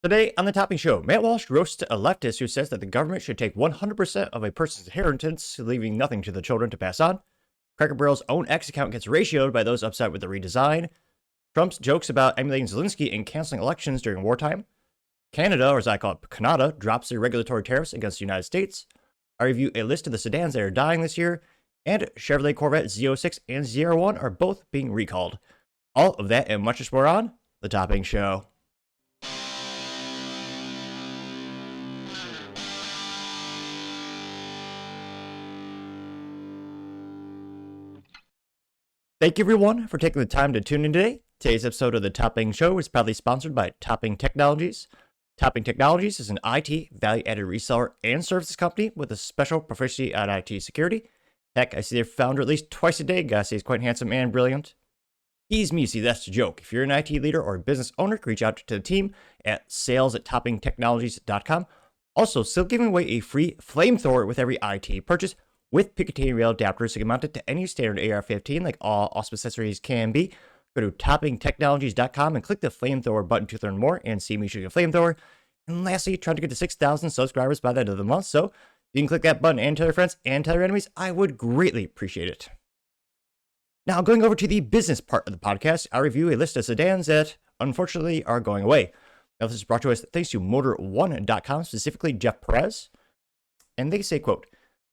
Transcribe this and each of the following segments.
Today on the Topping Show, Matt Walsh roasts a leftist who says that the government should take 100% of a person's inheritance, leaving nothing to the children to pass on. Cracker Barrel's own X account gets ratioed by those upset with the redesign. Trump's jokes about emulating Zelensky and canceling elections during wartime. Canada, or as I call it, Canada, drops their regulatory tariffs against the United States. I review a list of the sedans that are dying this year. And Chevrolet Corvette Z06 and Z01 are both being recalled. All of that and much more on the Topping Show. Thank you, everyone, for taking the time to tune in today. Today's episode of the Topping Show is proudly sponsored by Topping Technologies. Topping Technologies is an IT value-added reseller and services company with a special proficiency on IT security. Heck, I see their founder at least twice a day. Gotta say he's quite handsome and brilliant. Ease me, see, that's the joke. If you're an IT leader or a business owner, reach out to the team at sales@toppingtechnologies.com. Also, still giving away a free flamethrower with every IT purchase, with Picatinny rail adapters so you can mount it to any standard AR-15 like all awesome accessories can be. Go to toppingtechnologies.com and click the flamethrower button to learn more and see me shooting a flamethrower. And lastly, trying to get to 6,000 subscribers by the end of the month, so you can click that button and tell your friends and tell your enemies. I would greatly appreciate it. Now, going over to the business part of the podcast, I review a list of sedans that unfortunately are going away. Now, this is brought to us thanks to Motor1.com, specifically Jeff Perez. And they say, quote,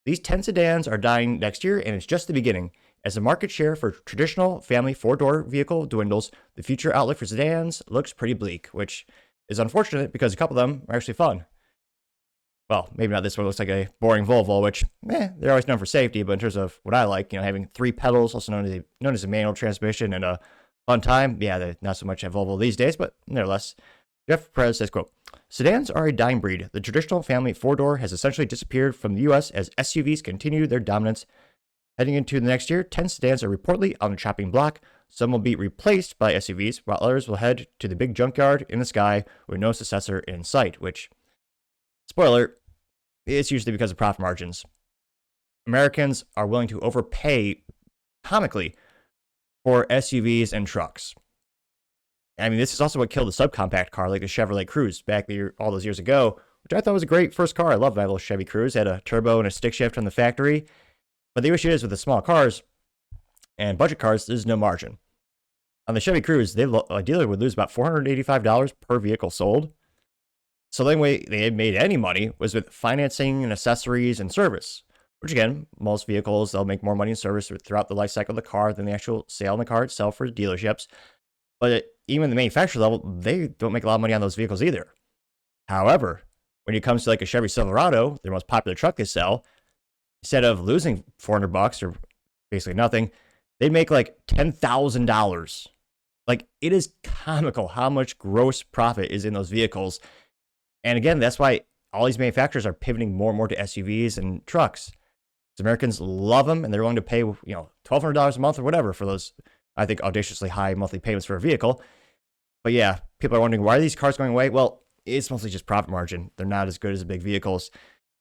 "These 10 sedans are dying next year, and it's just the beginning. As the market share for traditional family four-door vehicle dwindles, the future outlook for sedans looks pretty bleak," which is unfortunate because a couple of them are actually fun. Well, maybe not this one. It looks like a boring Volvo, which, they're always known for safety, but in terms of what I like, having 3 pedals, also known as a manual transmission, and a fun time, they're not so much at Volvo these days, but nevertheless. Jeff Perez says, quote, "Sedans are a dying breed. The traditional family four-door has essentially disappeared from the U.S. as SUVs continue their dominance. Heading into the next year, 10 sedans are reportedly on the chopping block. Some will be replaced by SUVs, while others will head to the big junkyard in the sky with no successor in sight," which, spoiler, it's usually because of profit margins. Americans are willing to overpay comically for SUVs and trucks. I mean, this is also what killed the subcompact car like the Chevrolet Cruze back all those years ago, which I thought was a great first car. I loved my little Chevy Cruze. It had a turbo and a stick shift on the factory. But the issue is with the small cars and budget cars, there's no margin. On the Chevy Cruze, a dealer would lose about $485 per vehicle sold. So the only way they had made any money was with financing and accessories and service, which again, most vehicles, they'll make more money in service throughout the life cycle of the car than the actual sale in the car itself for the dealerships. But even the manufacturer level, they don't make a lot of money on those vehicles either. However, when it comes to like a Chevy Silverado, their most popular truck they sell, instead of losing $400 or basically nothing, they make like $10,000. Like, it is comical how much gross profit is in those vehicles. And again, that's why all these manufacturers are pivoting more and more to SUVs and trucks. Because Americans love them, and they're willing to pay, $1,200 a month or whatever for those, I think, audaciously high monthly payments for a vehicle. But yeah, people are wondering, why are these cars going away? Well, it's mostly just profit margin. They're not as good as the big vehicles.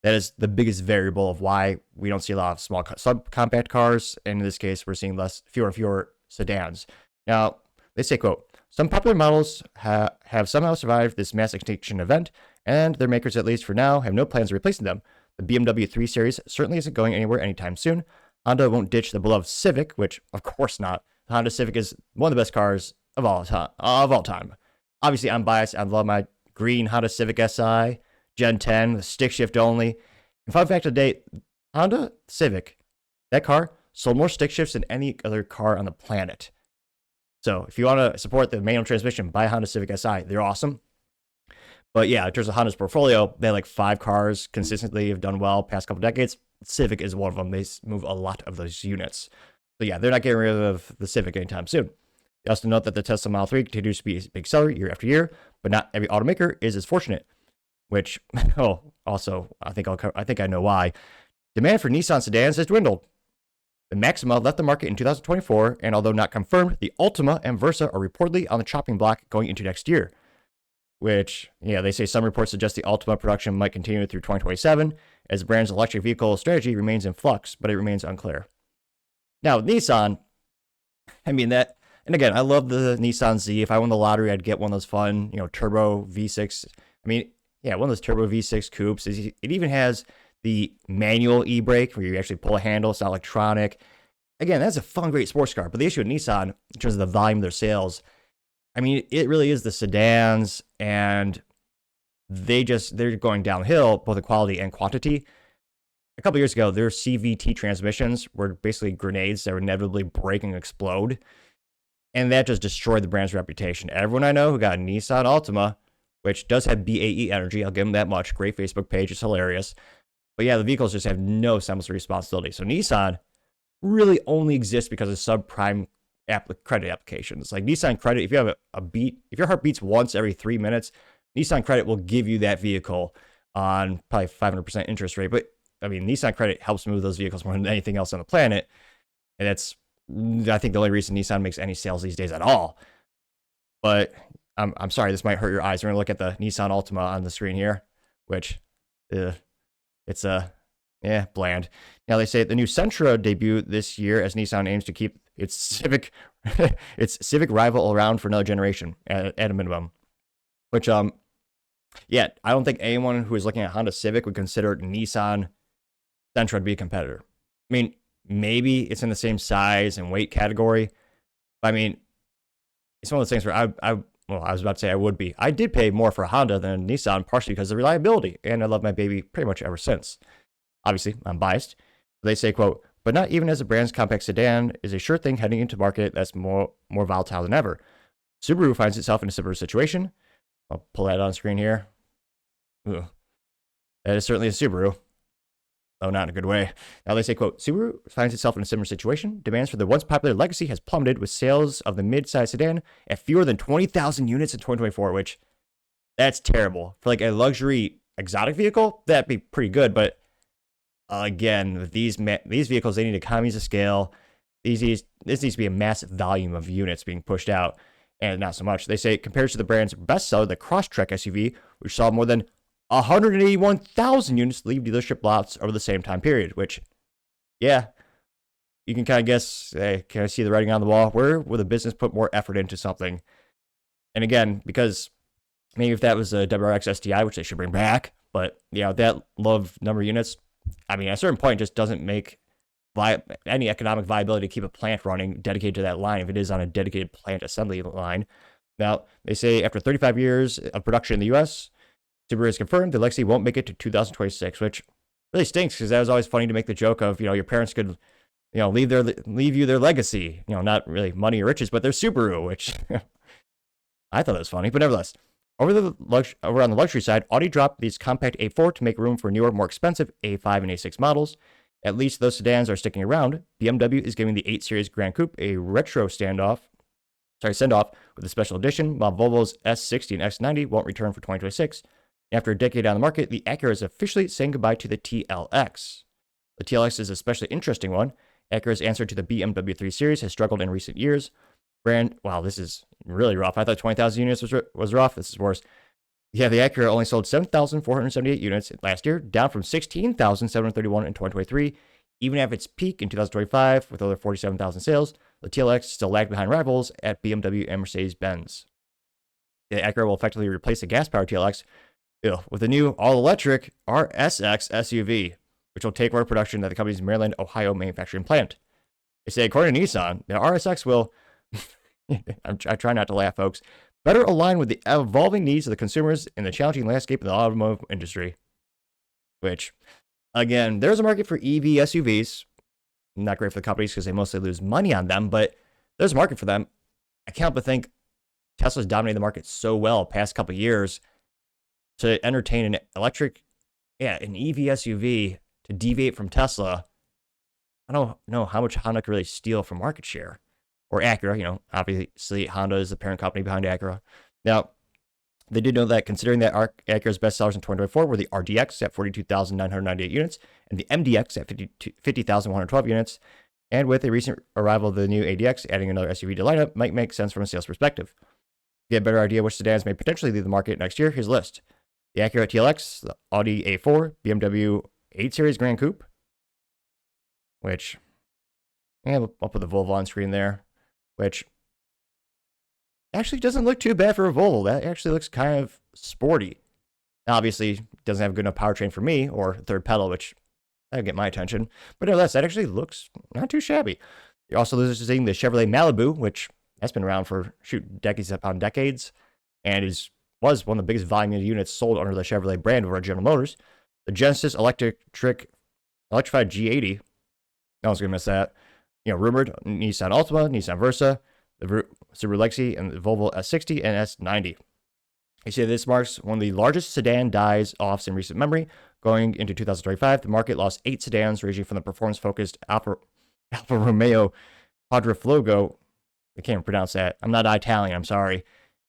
That is the biggest variable of why we don't see a lot of small subcompact cars. And in this case, we're seeing fewer and fewer sedans. Now, they say, quote, "Some popular models have somehow survived this mass extinction event, and their makers, at least for now, have no plans of replacing them. The BMW 3 Series certainly isn't going anywhere anytime soon. Honda won't ditch the beloved Civic," which, of course not. The Honda Civic is one of the best cars of all time. Obviously, I'm biased. I love my green Honda Civic Si, Gen 10, the stick shift only. And fun fact of the day, Honda Civic, that car sold more stick shifts than any other car on the planet. So if you want to support the manual transmission, buy Honda Civic Si. They're awesome. But yeah, in terms of Honda's portfolio, they have like 5 cars consistently have done well past couple decades. Civic is one of them. They move a lot of those units. So yeah, they're not getting rid of the Civic anytime soon. They also note that the Tesla Model 3 continues to be a big seller year after year, but not every automaker is as fortunate. Which, also, I think I know why. Demand for Nissan sedans has dwindled. The Maxima left the market in 2024, and although not confirmed, the Altima and Versa are reportedly on the chopping block going into next year. Which, they say some reports suggest the Altima production might continue through 2027, as the brand's electric vehicle strategy remains in flux, but it remains unclear. Now, with Nissan, that And again, I love the Nissan Z. If I won the lottery, I'd get one of those fun, turbo V6. I mean, yeah, one of those turbo V6 coupes. It even has the manual e-brake where you actually pull a handle. It's not electronic. Again, that's a fun, great sports car. But the issue with Nissan, in terms of the volume of their sales, I mean, it really is the sedans, and they're going downhill, both in quality and quantity. A couple years ago, their CVT transmissions were basically grenades that would inevitably break and explode. And that just destroyed the brand's reputation. Everyone I know who got a Nissan Altima, which does have BAE energy, I'll give them that much. Great Facebook page, it's hilarious. But yeah, the vehicles just have no semblance of responsibility. So Nissan really only exists because of subprime credit applications. Like Nissan Credit, if you have if your heart beats once every 3 minutes, Nissan Credit will give you that vehicle on probably 500% interest rate. But I mean, Nissan Credit helps move those vehicles more than anything else on the planet. And that's, I think, the only reason Nissan makes any sales these days at all. But I'm sorry, this might hurt your eyes. We're going to look at the Nissan Altima on the screen here, which it's bland. Now they say the new Sentra debut this year as Nissan aims to keep its Civic rival around for another generation at a minimum. Which I don't think anyone who is looking at Honda Civic would consider Nissan Sentra to be a competitor. I mean, maybe it's in the same size and weight category, but I mean, it's one of those things where I was about to say I would be. I did pay more for a Honda than a Nissan, partially because of the reliability, and I love my baby pretty much ever since. Obviously, I'm biased. They say, quote, but not even as the brand's compact sedan is a sure thing heading into market that's more volatile than ever. Subaru finds itself in a similar situation. I'll pull that on screen here. Ooh. That is certainly a Subaru. Oh, not in a good way. Now they say, quote, Subaru finds itself in a similar situation. Demands for the once popular Legacy has plummeted with sales of the mid-size sedan at fewer than 20,000 units in 2024, which that's terrible. For like a luxury exotic vehicle, that'd be pretty good. But again, these vehicles, they need economies of scale. This needs to be a massive volume of units being pushed out, and not so much. They say it compares to the brand's bestseller, the Crosstrek SUV, which saw more than 181,000 units leave dealership lots over the same time period, which, yeah, you can kind of guess, can I see the writing on the wall? Where will the business put more effort into something? And again, because maybe if that was a WRX STI, which they should bring back, but that low number of units, I mean, at a certain point, it just doesn't make any economic viability to keep a plant running dedicated to that line if it is on a dedicated plant assembly line. Now, they say after 35 years of production in the U.S., Subaru has confirmed the Legacy won't make it to 2026, which really stinks because that was always funny to make the joke of, your parents could, leave you their legacy, not really money or riches, but their Subaru, which I thought that was funny, but nevertheless. Over on the luxury side, Audi dropped these compact A4 to make room for newer, more expensive A5 and A6 models. At least those sedans are sticking around. BMW is giving the 8 Series Grand Coupe a retro send-off with a special edition, while Volvo's S60 and X90 won't return for 2026. After a decade on the market, the Acura is officially saying goodbye to the TLX. The TLX is an especially interesting one. Acura's answer to the BMW 3 Series has struggled in recent years. Wow, this is really rough. I thought 20,000 units was rough. This is worse. Yeah, the Acura only sold 7,478 units last year, down from 16,731 in 2023. Even at its peak in 2025, with over 47,000 sales, the TLX still lagged behind rivals at BMW and Mercedes-Benz. The Acura will effectively replace the gas-powered TLX with a new all-electric RSX SUV, which will take over production at the company's Maryland, Ohio manufacturing plant. They say, according to Nissan, the RSX will, I try not to laugh, folks, better align with the evolving needs of the consumers in the challenging landscape of the automotive industry. Which, again, there's a market for EV SUVs. Not great for the companies because they mostly lose money on them, but there's a market for them. I can't but think Tesla's dominated the market so well past couple of years to entertain an EV SUV to deviate from Tesla. I don't know how much Honda could really steal from market share. Or Acura, obviously Honda is the parent company behind Acura. Now, they did know that considering that Acura's best sellers in 2024 were the RDX at 42,998 units and the MDX at 50,112 units, and with a recent arrival of the new ADX adding another SUV to lineup might make sense from a sales perspective. To get a better idea which sedans may potentially leave the market next year, here's a list. The Acura TLX, the Audi A4, BMW 8 Series Grand Coupe, which, I'll put the Volvo on screen there, which actually doesn't look too bad for a Volvo. That actually looks kind of sporty. Obviously, doesn't have a good enough powertrain for me or third pedal, which that'd get my attention. But nevertheless, that actually looks not too shabby. You're also losing the Chevrolet Malibu, which has been around for decades upon decades, and was one of the biggest volume units sold under the Chevrolet brand over at General Motors. The Genesis electrified G80. No one's gonna miss that. Rumored Nissan Altima, Nissan Versa, the Subaru Legacy, and the Volvo S60 and S90. You see, this marks one of the largest sedan die-offs in recent memory. Going into 2025, the market lost 8 sedans, ranging from the performance-focused Alfa Romeo Quadrifoglio. I can't pronounce that. I'm not Italian, I'm sorry.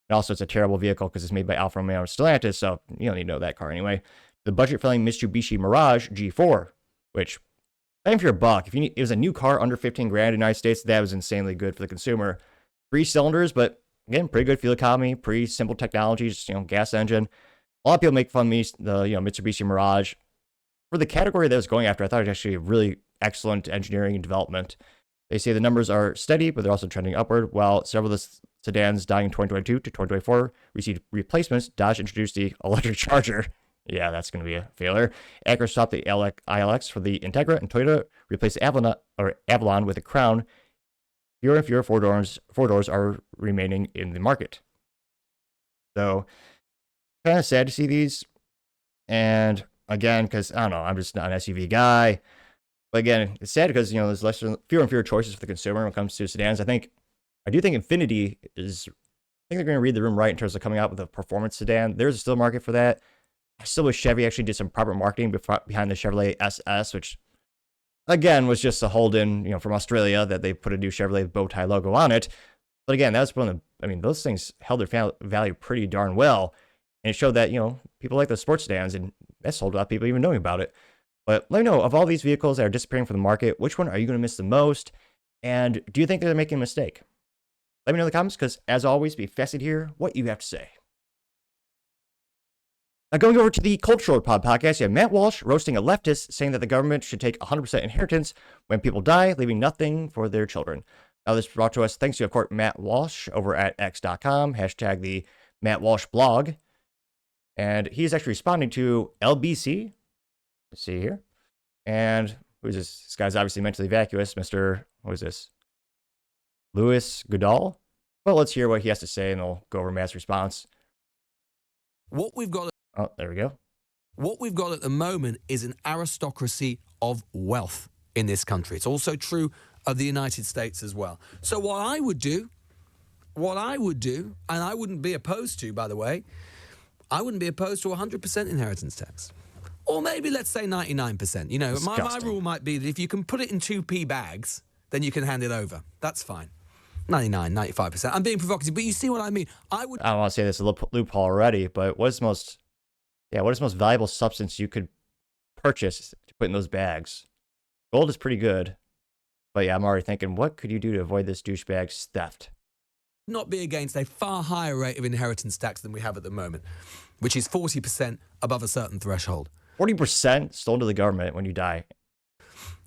And also, it's a terrible vehicle because it's made by Alfa Romeo Stellantis, so you don't need to know that car anyway. The budget-friendly Mitsubishi Mirage G4, which, bang for your buck. It was a new car under 15 grand in the United States, that was insanely good for the consumer. 3 cylinders, but again, pretty good fuel economy, pretty simple technology, just, gas engine. A lot of people make fun of me, the Mitsubishi Mirage. For the category that I was going after, I thought it was actually really excellent engineering and development. They say the numbers are steady, but they're also trending upward. While several of the sedans dying in 2022 to 2024 received replacements, Dodge introduced the electric Charger. Yeah, that's going to be a failure. Acura swapped the ILX for the Integra, and Toyota replaced the Avalon with a Crown. Fewer and fewer four doors are remaining in the market. So, kind of sad to see these. And again, because I don't know, I'm just not an SUV guy. But again, it's sad because there's fewer and fewer choices for the consumer when it comes to sedans. I do think Infiniti is. I think they're going to read the room right in terms of coming out with a performance sedan. There's still a market for that. I still wish Chevy actually did some proper marketing behind the Chevrolet SS, which again was just a hold-in, from Australia that they put a new Chevrolet bow tie logo on it. But again, that was one of the. Those things held their value pretty darn well, and it showed that people like the sports sedans, and that sold without people even knowing about it. But let me know, of all these vehicles that are disappearing from the market, which one are you going to miss the most? And do you think they're making a mistake? Let me know in the comments, because as always, be fascinated to hear what you have to say. Now, going over to the Cultural Pod podcast, you have Matt Walsh roasting a leftist, saying that the government should take 100% inheritance when people die, leaving nothing for their children. Now, this is brought to us thanks to, of course, Matt Walsh over at x.com, hashtag the Matt Walsh blog. And he's actually responding to LBC. Let's see here. And who is this? This guy's obviously mentally vacuous, Mr. What is this? Louis Goodall. Well, let's hear what he has to say, and I'll go over Matt's response. What we've got. Oh, there we go. What we've got at the moment is an aristocracy of wealth in this country. It's also true of the United States as well. So what I would do, and I wouldn't be opposed to, by the way, I wouldn't be opposed to 100% inheritance tax. Or maybe let's say 99%. My rule might be that if you can put it in 2p bags, then you can hand it over. That's fine. 99, 95%. I'm being provocative, but you see what I mean. I don't want to say this is a loophole already, but what is the most valuable substance you could purchase to put in those bags? Gold is pretty good, but yeah, I'm already thinking, what could you do to avoid this douchebag's theft? Not be against a far higher rate of inheritance tax than we have at the moment, which is 40% above a certain threshold. 40% stolen to the government when you die.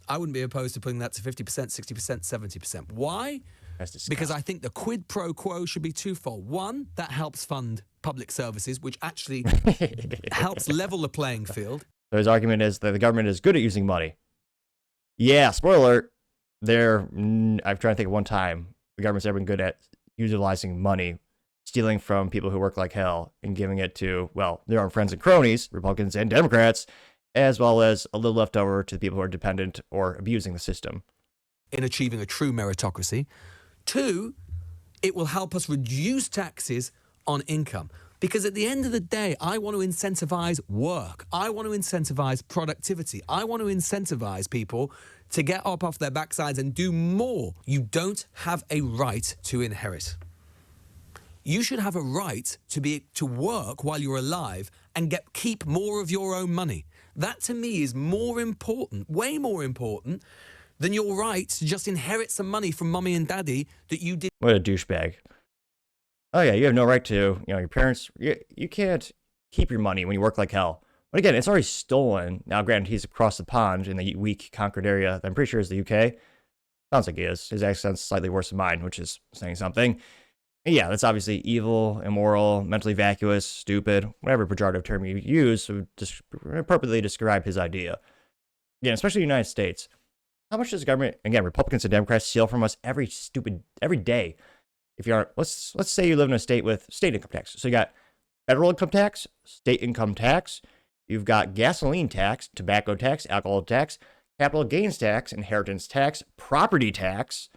I wouldn't be opposed to putting that to 50%, 60%, 70%. Why? That's disgusting. Because I think the quid pro quo should be twofold. One, that helps fund public services, which actually helps level the playing field. So his argument is that the government is good at using money. Yeah, spoiler alert. I'm trying to think of one time the government's ever been good at utilizing money, stealing from people who work like hell and giving it to, their own friends and cronies, Republicans and Democrats, as well as a little left over to the people who are dependent or abusing the system. In achieving a true meritocracy. 2, it will help us reduce taxes on income. Because at the end of the day, I want to incentivize work. I want to incentivize productivity. I want to incentivize people to get up off their backsides and do more. You don't have a right to inherit. You should have a right to work while you're alive and keep more of your own money. That to me is more important, way more important, than your right to just inherit some money from mommy and daddy that you did. What a douchebag. Oh yeah, you have no right to, your parents, you can't keep your money when you work like hell. But again, it's already stolen. Now, granted, he's across the pond in the weak conquered area that I'm pretty sure is the UK. Sounds like he is. His accent's slightly worse than mine, which is saying something. Yeah, that's obviously evil, immoral, mentally vacuous, stupid, whatever pejorative term you use to appropriately describe his idea. Yeah, especially the United States. How much does the government, again, Republicans and Democrats steal from us every day? If you are, let's say you live in a state with state income tax. So you got federal income tax, state income tax, you've got gasoline tax, tobacco tax, alcohol tax, capital gains tax, inheritance tax, property tax,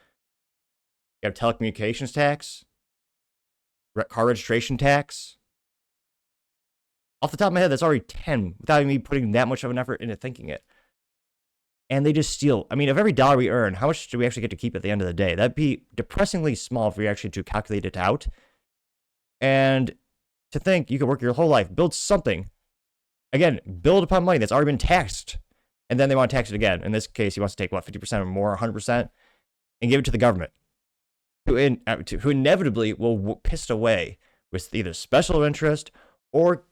you have telecommunications tax, car registration tax. Off the top of my head, that's already 10 without me putting that much of an effort into thinking it. And they just steal. I mean, of every dollar we earn, how much do we actually get to keep at the end of the day? That'd be depressingly small if we actually to calculate it out. And to think you could work your whole life, build something. Again, build upon money that's already been taxed. And then they want to tax it again. In this case, he wants to take, 50% or more, 100%, and give it to the government, who inevitably will pissed away with either special interest or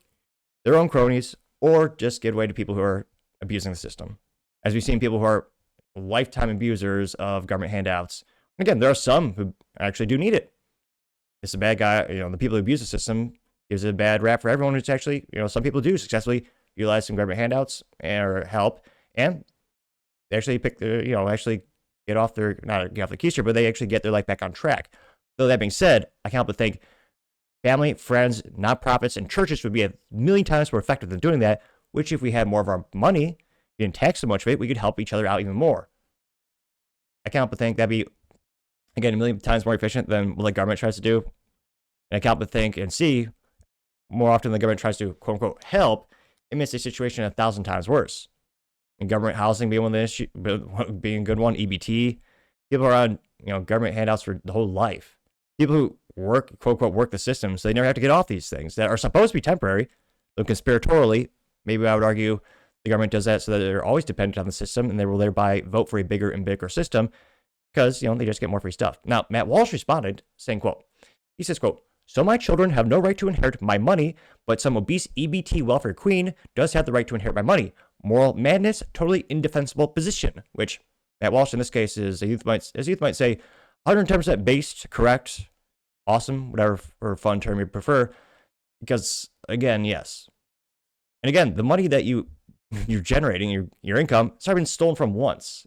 their own cronies, or just give away to people who are abusing the system. As we've seen people who are lifetime abusers of government handouts. And again, there are some who actually do need it. It's a bad guy, the people who abuse the system gives it a bad rap for everyone who's actually, some people do successfully utilize some government handouts or help, and they actually pick their, actually get off their, not get off the keister, but they actually get their life back on track. Though that being said, I can't help but think family, friends, nonprofits, and churches would be a million times more effective than doing that, which if we had more of our money, didn't tax so much of it, we could help each other out even more. I can't help but think that'd be, again, a million times more efficient than what the government tries to do. And I can't help but think and see more often the government tries to, quote unquote, help, it makes the situation 1,000 times worse. And government housing being one of the issues, being a good one, EBT. People are on, government handouts for the whole life. People who work, quote unquote, work the system, so they never have to get off these things that are supposed to be temporary, though conspiratorially, maybe I would argue the government does that so that they're always dependent on the system, and they will thereby vote for a bigger and bigger system because, they just get more free stuff. Now, Matt Walsh responded saying, quote, he says, quote, "So my children have no right to inherit my money, but some obese EBT welfare queen does have the right to inherit my money. Moral madness, totally indefensible position," which Matt Walsh in this case is, as youth might say, 110% based, correct, awesome, whatever or fun term you prefer. Because again, yes. And again, the money that you're generating, your income, it's already been stolen from once.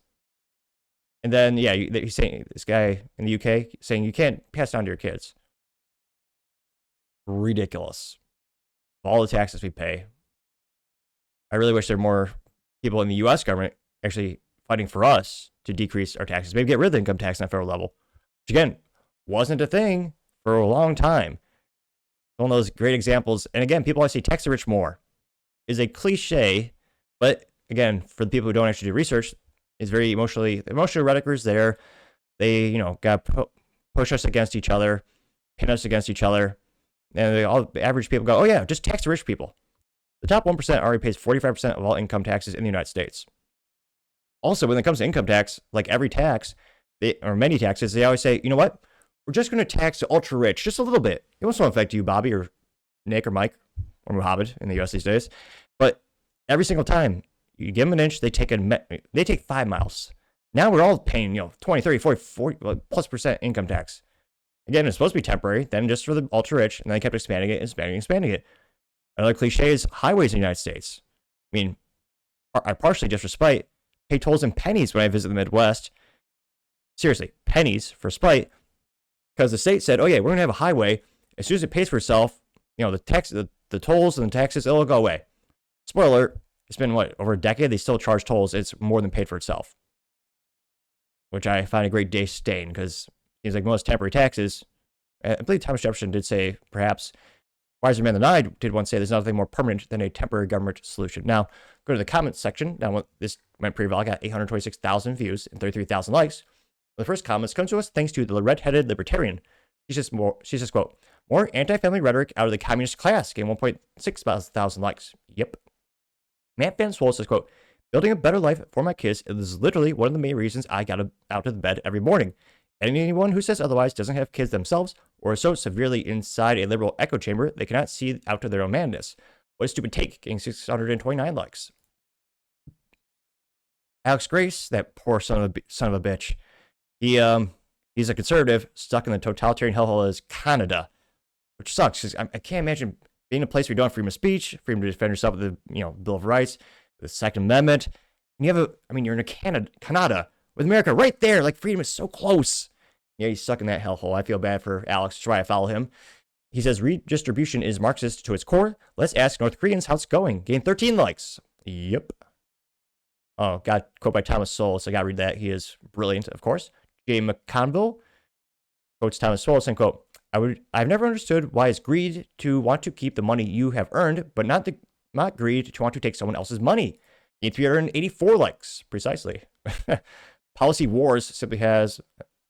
And then, yeah, he's saying, this guy in the UK saying you can't pass it on to your kids. Ridiculous. All the taxes we pay. I really wish there were more people in the US government actually fighting for us to decrease our taxes. Maybe get rid of the income tax on a federal level. Which again, wasn't a thing for a long time. One of those great examples. And again, people always say tax the rich more. Is a cliche, but again, for the people who don't actually do research, is very the emotional rhetoric is there. They, got push us against each other, pin us against each other. And all the average people go, oh yeah, just tax the rich people. The top 1% already pays 45% of all income taxes in the United States. Also, when it comes to income tax, like every tax, or many taxes, they always say, you know what? We're just going to tax the ultra rich just a little bit. It won't affect you, Bobby, or Nick, or Mike, or Muhammad in the US these days. But every single time you give them an inch, they take 5 miles. Now we're all paying, 20, 30, 40 plus percent income tax. Again, it's supposed to be temporary, then just for the ultra rich, and then they kept expanding it. Another cliche is highways in the United States. I mean, I partially just for spite pay tolls in pennies when I visit the Midwest. Seriously, pennies for spite, because the state said, oh yeah, we're going to have a highway. As soon as it pays for itself, the tolls and the taxes, it'll go away. Spoiler alert, it's been over a decade, they still charge tolls. It's more than paid for itself. Which I find a great disdain, because it seems like most temporary taxes, I believe Thomas Jefferson did say, perhaps, wiser man than I did once say there's nothing more permanent than a temporary government solution. Now, go to the comments section. Now, this went pretty well. I got 826,000 views and 33,000 likes. The first comments comes to us thanks to the red-headed libertarian. She says, quote, "More anti-family rhetoric out of the communist class," gained 1.6 thousand likes. Yep. Matt Van Swole says, quote, "Building a better life for my kids is literally one of the main reasons I got out of bed every morning. Anyone who says otherwise doesn't have kids themselves or is so severely inside a liberal echo chamber they cannot see out of their own madness. What a stupid take," getting 629 likes. Alex Grace, that poor son of a bitch. He He's a conservative stuck in the totalitarian hellhole as Canada, which sucks because I can't imagine being in a place where you don't have freedom of speech, freedom to defend yourself with the Bill of Rights, the Second Amendment. And you're in a Canada with America right there. Like, freedom is so close. Yeah, he's stuck in that hellhole. I feel bad for Alex. Try to follow him. He says redistribution is Marxist to its core. Let's ask North Koreans how it's going. Gained 13 likes. Yep. Oh, got quote by Thomas Sowell, so I gotta read that. He is brilliant, of course. Jay McConville quotes Thomas Sowell saying, quote, I've never understood why it's greed to want to keep the money you have earned, but not greed to want to take someone else's money. Gained 384 likes, precisely. Policy Wars simply has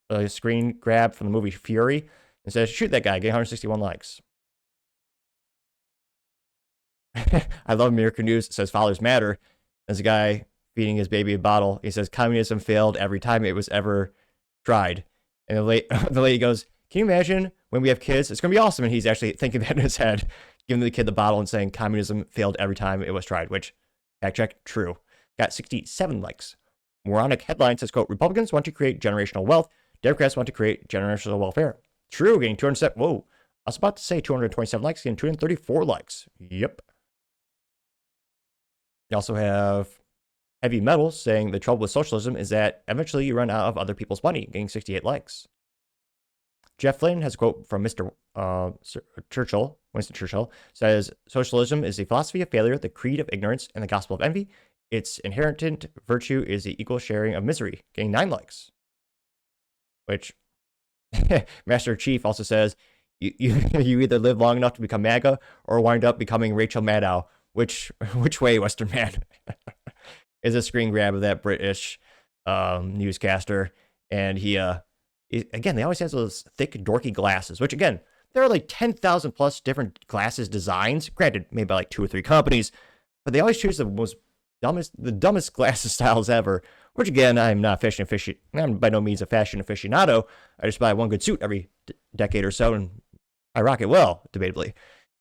a screen grab from the movie Fury and says, shoot that guy, get 161 likes. I love American News. It says fathers matter. There's a guy feeding his baby a bottle. He says communism failed every time it was ever tried. And the lady goes, can you imagine when we have kids? It's going to be awesome. And he's actually thinking that in his head, giving the kid the bottle and saying communism failed every time it was tried, which, fact check, true. Got 67 likes. Moronic headline says, quote, Republicans want to create generational wealth. Democrats want to create generational welfare. True, getting 207. Whoa. I was about to say 227 likes, getting 234 likes. Yep. You also have Heavy Metal saying the trouble with socialism is that eventually you run out of other people's money, getting 68 likes. Jeff Flynn has a quote from Mr. Winston Churchill, says, socialism is a philosophy of failure, the creed of ignorance, and the gospel of envy. Its inherent virtue is the equal sharing of misery, getting 9 likes. Which, Master Chief also says, you either live long enough to become MAGA or wind up becoming Rachel Maddow. Which way, Western man? Is a screen grab of that British newscaster. And he again, they always have those thick, dorky glasses, which again, there are like 10,000 plus different glasses designs, granted, made by like 2 or 3 companies, but they always choose the dumbest glasses styles ever, which again, I'm by no means a fashion aficionado. I just buy one good suit every decade or so, and I rock it well, debatably.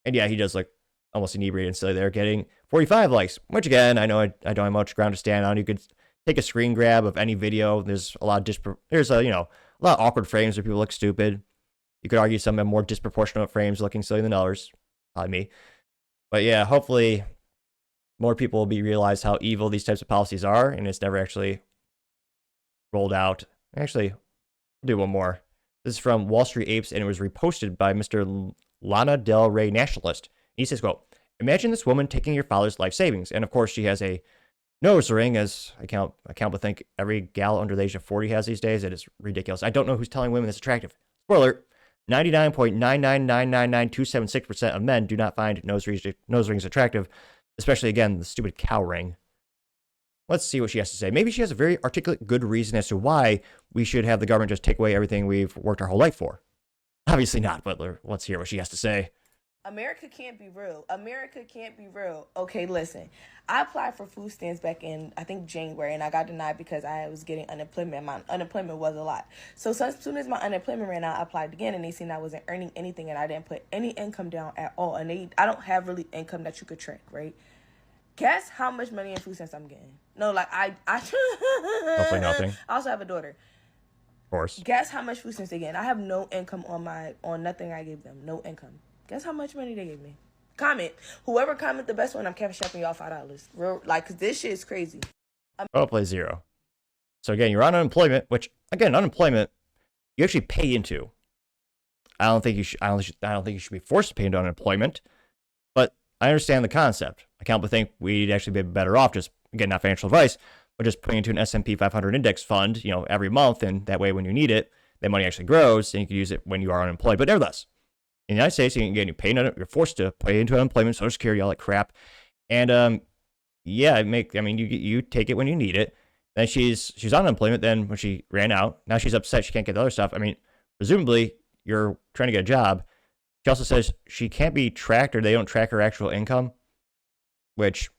And yeah, he does look almost inebriated and silly there, getting 45 likes, which again, I know I don't have much ground to stand on. You could take a screen grab of any video. There's a lot of a lot of awkward frames where people look stupid. You could argue some have more disproportionate frames looking silly than others. Probably me. But yeah, hopefully more people will realize how evil these types of policies are, and it's never actually rolled out. Actually, I'll do one more. This is from Wall Street Apes, and it was reposted by Mr. Lana Del Rey Nationalist. He says, quote, imagine this woman taking your father's life savings. And of course, she has a nose ring, as I count but think every gal under the age of 40 has these days. It is ridiculous. I don't know who's telling women this attractive. Spoiler, 99.9999276% of men do not find nose rings attractive, especially, again, the stupid cow ring. Let's see what she has to say. Maybe she has a very articulate, good reason as to why we should have the government just take away everything we've worked our whole life for. Obviously not, but let's hear what she has to say. America can't be real. America can't be real. Okay, listen. I applied for food stamps back in, I think, January, and I got denied because I was getting unemployment. My unemployment was a lot. So as soon as my unemployment ran out, I applied again, and they seen I wasn't earning anything, and I didn't put any income down at all. And I don't have really income that you could track, right? Guess how much money in food stamps I'm getting? No, like, Hopefully nothing. I also have a daughter. Of course. Guess how much food stamps they getting? I have no income on nothing I gave them. No income. Guess how much money they gave me? Comment. Whoever comment the best one, I'm cash shopping y'all $5. Real, like, cause this shit is crazy. Play 0. So again, you're on unemployment, which again, unemployment you actually pay into. I don't think you should be forced to pay into unemployment, but I understand the concept. I can't but think we'd actually be better off just, again, not financial advice, but just putting into an S&P 500 index fund, every month, and that way when you need it, that money actually grows, and you can use it when you are unemployed. But nevertheless, in the United States, you're forced to pay into unemployment, Social Security, all that crap. And you take it when you need it. Then she's on unemployment. Then when she ran out, now she's upset she can't get the other stuff. I mean, presumably you're trying to get a job. She also says she can't be tracked, or they don't track her actual income, which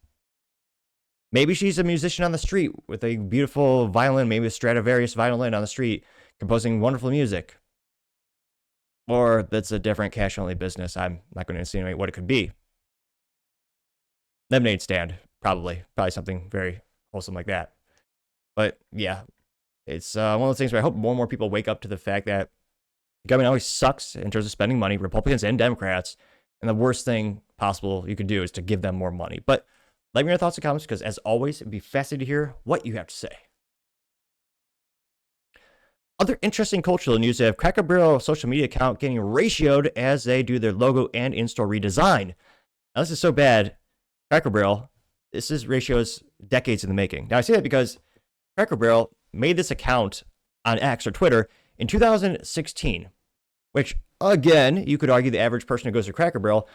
maybe she's a musician on the street with a beautiful violin, maybe a Stradivarius violin on the street, composing wonderful music. Or that's a different cash-only business. I'm not going to insinuate what it could be. Lemonade stand, probably something very wholesome like that. But yeah, It's one of those things where I hope more and more people wake up to the fact that the government always sucks in terms of spending money, Republicans and Democrats, and the worst thing possible you could do is to give them more money. But let me know your thoughts and comments, because as always, it'd be fascinating to hear what you have to say. Other interesting cultural news: they have Cracker Barrel social media account getting ratioed as they do their logo and in-store redesign. Now, this is so bad, Cracker Barrel, this is ratios decades in the making. Now, I say that because Cracker Barrel made this account on X or Twitter in 2016, which, again, you could argue the average person who goes to Cracker Barrel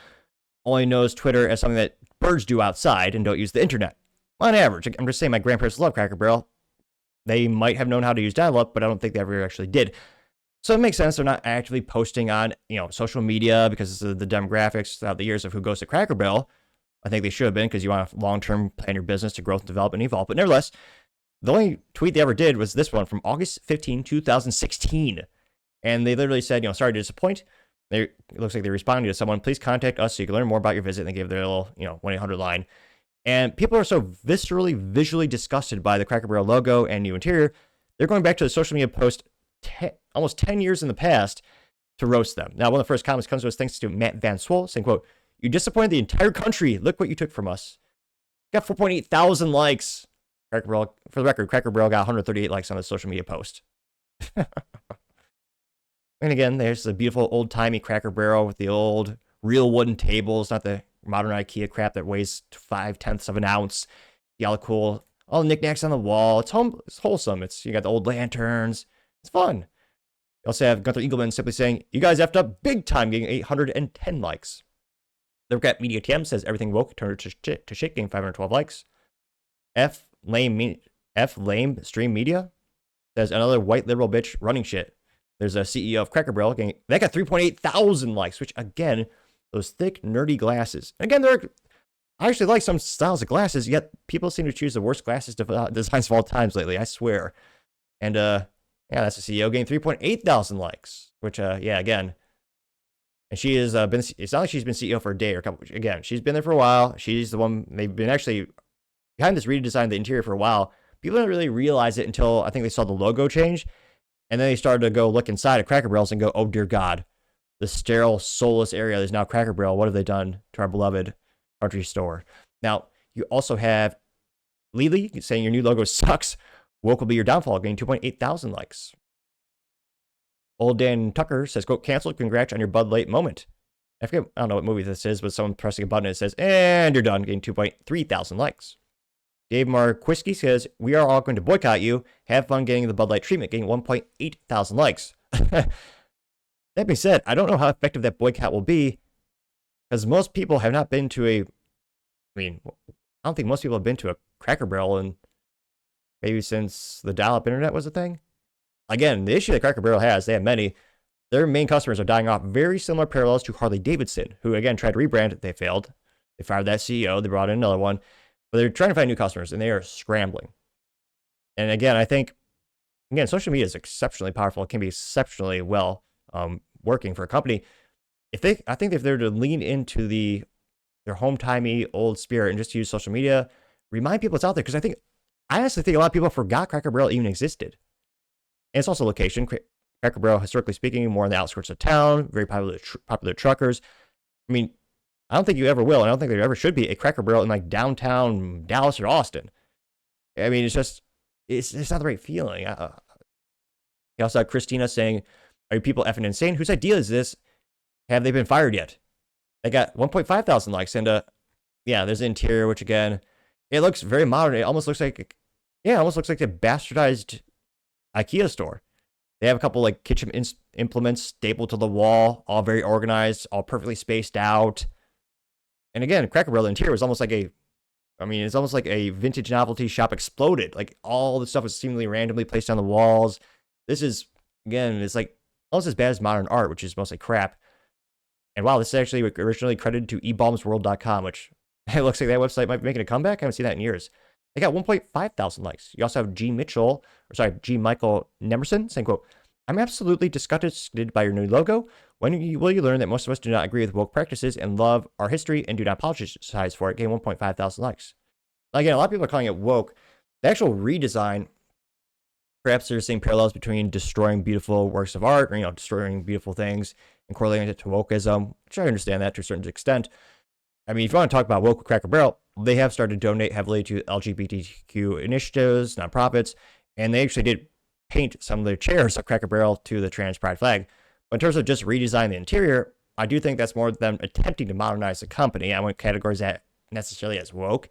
only knows Twitter as something that birds do outside and don't use the internet. On average, I'm just saying my grandparents love Cracker Barrel. They might have known how to use dial-up, but I don't think they ever actually did. So it makes sense they're not actively posting on, social media because of the demographics throughout the years of who goes to Cracker Barrel. I think they should have been, because you want to long-term plan your business to growth, develop, and evolve. But nevertheless, the only tweet they ever did was this one from August 15, 2016. And they literally said, sorry to disappoint. It looks like they responded to someone, please contact us so you can learn more about your visit. And they gave their little, 1-800 line. And people are so visually disgusted by the Cracker Barrel logo and new interior, they're going back to the social media post almost 10 years in the past to roast them. Now, one of the first comments comes to us thanks to Matt Van Swol, saying, quote, "You disappointed the entire country. Look what you took from us." Got 4.8 thousand likes. Cracker Barrel, for the record, Cracker Barrel got 138 likes on a social media post. And again, there's the beautiful old-timey Cracker Barrel with the old real wooden tables, not the modern IKEA crap that weighs 0.5 of an ounce. All cool, all the knickknacks on the wall. It's wholesome. You got the old lanterns. It's fun. You also have Gunther Eagleman simply saying, "You guys effed up big time," getting 810 likes. The Cat Media TM says, "Everything woke turned to shit," getting 512 likes. F Lame Stream Media says, "Another white liberal bitch running shit." There's a CEO of Cracker Barrel that got 3.8 thousand likes, which again, those thick, nerdy glasses. Again, I actually like some styles of glasses, yet people seem to choose the worst glasses designs of all times lately, I swear. And that's the CEO getting 3.8 thousand likes, which again. And she has it's not like she's been CEO for a day or a couple. Again, she's been there for a while. She's the one, they've been actually behind this redesign of the interior for a while. People didn't really realize it until I think they saw the logo change. And then they started to go look inside of Cracker Barrels and go, oh dear God, the sterile, soulless area that is now Cracker Barrel. What have they done to our beloved country store? Now, you also have Lily saying your new logo sucks. Woke will be your downfall, getting 2.8 thousand likes. Old Dan Tucker says, quote, "Canceled, congrats on your Bud Light moment." I don't know what movie this is, but someone pressing a button and it says, "And you're done," getting 2.3 thousand likes. Dave Marquisky says, "We are all going to boycott you. Have fun getting the Bud Light treatment," getting 1.8 thousand likes. That being said, I don't know how effective that boycott will be, because most people have not been to I don't think most people have been to a Cracker Barrel in maybe since the dial-up internet was a thing. Again, the issue that Cracker Barrel has, they have many, their main customers are dying off. Very similar parallels to Harley-Davidson, who again tried to rebrand. They failed. They fired that CEO. They brought in another one. But they're trying to find new customers, and they are scrambling. And again, I think, social media is exceptionally powerful. It can be exceptionally well working for a company. I think if they're to lean into their home-timey old spirit and just use social media, remind people it's out there. Because I honestly think a lot of people forgot Cracker Barrel even existed. And it's also location. Cracker Barrel, historically speaking, more on the outskirts of town, very popular truckers. I don't think you ever will. I don't think there ever should be a Cracker Barrel in like downtown Dallas or Austin. It's just, it's not the right feeling. You also have Christina saying, "Are you people effing insane? Whose idea is this? Have they been fired yet?" They got 1.5 thousand likes. And there's the interior, which again, it looks very modern. It almost looks like a bastardized IKEA store. They have a couple like kitchen implements stapled to the wall, all very organized, all perfectly spaced out. And again, Cracker Barrel interior was almost like it's almost like a vintage novelty shop exploded. Like all the stuff was seemingly randomly placed on the walls. This is, again, it's like almost as bad as modern art, which is mostly crap. And wow, this is actually originally credited to ebalmsworld.com, which it looks like that website might be making a comeback. I haven't seen that in years. They got 1.5 thousand likes. You also have G. Michael Nemerson saying, quote, "I'm absolutely disgusted by your new logo. When will you learn that most of us do not agree with woke practices and love our history and do not apologize for it?" Getting 1.5 thousand likes. Again, a lot of people are calling it woke. The actual redesign Perhaps they're seeing parallels between destroying beautiful works of art, or destroying beautiful things, and correlating it to wokeism, which I understand that to a certain extent. I mean, if you want to talk about woke with Cracker Barrel, they have started to donate heavily to LGBTQ initiatives, nonprofits, and they actually did paint some of their chairs at Cracker Barrel to the trans pride flag. But in terms of just redesigning the interior, I do think that's more them attempting to modernize the company. I wouldn't categorize that necessarily as woke.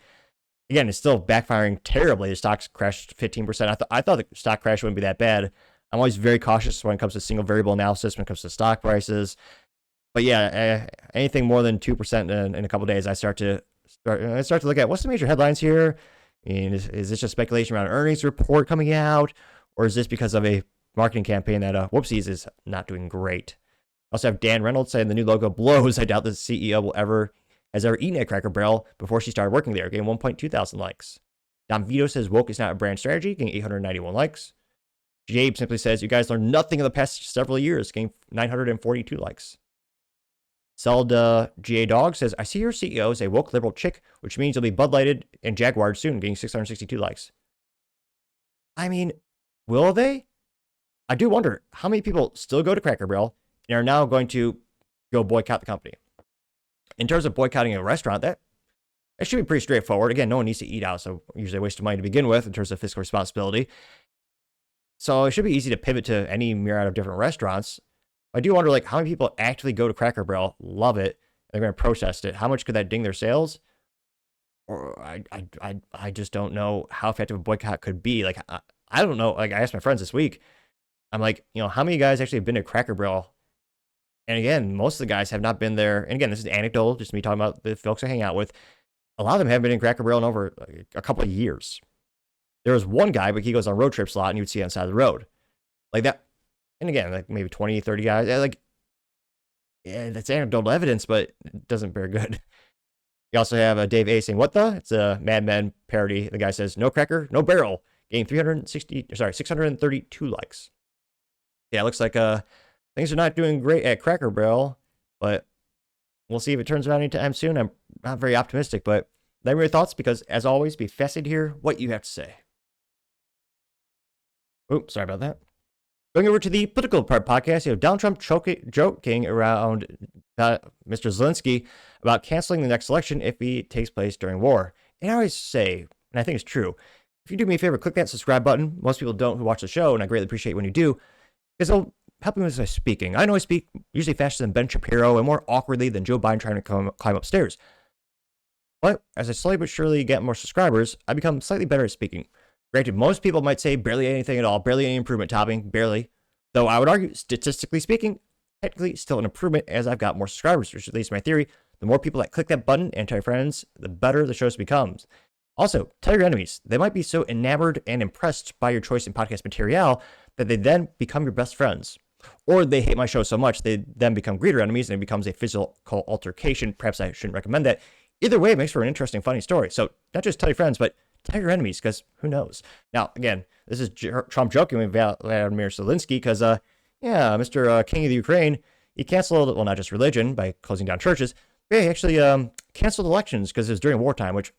Again, it's still backfiring terribly. The stock's crashed 15%. I thought the stock crash wouldn't be that bad. I'm always very cautious when it comes to single variable analysis, when it comes to stock prices. But yeah, anything more than 2% in a couple of days, I start to look at what's the major headlines here. I mean, is this just speculation around an earnings report coming out, or is this because of a marketing campaign that whoopsies is not doing great? I also have Dan Reynolds saying the new logo blows. I doubt the CEO has ever eaten at Cracker Barrel before she started working there, getting 1.2 thousand likes. Don Vito says woke is not a brand strategy, getting 891 likes. Jabe simply says you guys learned nothing in the past several years, getting 942 likes. Zelda GA Dog says, I see your CEO is a woke liberal chick, which means you'll be Bud Lighted and Jaguar soon, getting 662 likes. I mean, will they? I do wonder how many people still go to Cracker Barrel and are now going to go boycott the company. In terms of boycotting a restaurant, that should be pretty straightforward. Again, no one needs to eat out, so usually a waste of money to begin with in terms of fiscal responsibility. So it should be easy to pivot to any myriad of different restaurants. I do wonder, how many people actually go to Cracker Barrel, love it, and they're going to protest it? How much could that ding their sales? Or I just don't know how effective a boycott could be. I don't know. I asked my friends this week. I'm like, how many guys actually have been to Cracker Barrel? And again, most of the guys have not been there. And again, this is anecdotal, just me talking about the folks I hang out with. A lot of them haven't been in Cracker Barrel in over a couple of years. There was one guy, but he goes on road trips a lot, and you would see on the side of the road. Like that. And again, maybe 20, 30 guys. Yeah, that's anecdotal evidence, but it doesn't bear good. You also have Dave A saying, what the? It's a Mad Men parody. The guy says, no Cracker, no Barrel. Getting 632 likes. Yeah, it looks like things are not doing great at Cracker Barrel, but we'll see if it turns around anytime soon. I'm not very optimistic, but let me know your thoughts, because as always, be fascinated to hear what you have to say. Oops, sorry about that. Going over to the political part podcast, you have Donald Trump joking around Mr. Zelensky about canceling the next election if it takes place during war. And I always say, and I think it's true, if you do me a favor, click that subscribe button. Most people don't who watch the show, and I greatly appreciate when you do, because it'll help me with my speaking. I know I speak usually faster than Ben Shapiro and more awkwardly than Joe Biden trying to climb upstairs. But as I slowly but surely get more subscribers, I become slightly better at speaking. Granted, most people might say barely anything at all, barely any improvement, Topping, barely. Though I would argue, statistically speaking, technically still an improvement as I've got more subscribers, which at least my theory. The more people that click that button and tell your friends, the better the show becomes. Also, tell your enemies. They might be so enamored and impressed by your choice in podcast material that they then become your best friends. Or they hate my show so much, they then become greater enemies and it becomes a physical altercation. Perhaps I shouldn't recommend that. Either way, it makes for an interesting, funny story. So not just tell your friends, but tell your enemies, because who knows? Now, again, this is Trump joking with Vladimir Zelensky because, Mr. King of the Ukraine, he canceled, well, not just religion by closing down churches, but he actually canceled elections because it was during wartime, which,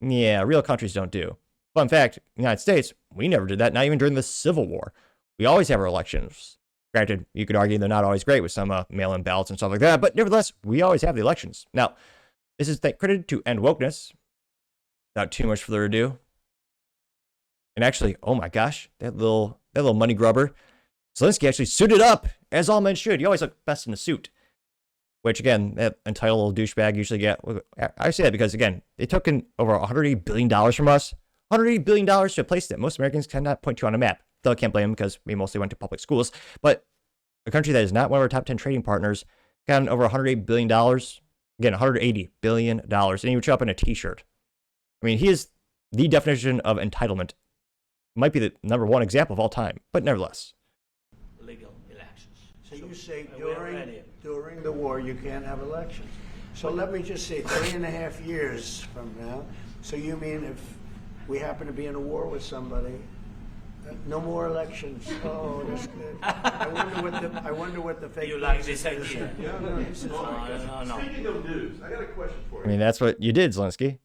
real countries don't do. But in fact, the United States, we never did that, not even during the Civil War. We always have our elections. Granted, you could argue they're not always great with some mail-in ballots and stuff like that, but nevertheless, we always have the elections. Now, this is credited to end wokeness. Without too much further ado. And actually, oh my gosh, that little money grubber. Zelensky actually suited up, as all men should. You always look best in a suit. Which, again, that entitled little douchebag usually get. I say that because, again, they took in over $180 billion from us. $180 billion to a place that most Americans cannot point to on a map. Though I can't blame them because we mostly went to public schools. But a country that is not one of our top 10 trading partners got over $108 billion. Again, $180 billion. And he would show up in a t-shirt. I mean, he is the definition of entitlement. Might be the number one example of all time, but nevertheless. Legal elections. So you say during the war you can't have elections. So let me just say 3.5 years from now. So you mean if we happen to be in a war with somebody, no more elections? Oh, that's good. I wonder what the fake. You like this idea? No, this is No. Speaking of news, I got a question for you. I mean, that's what you did, Zelensky.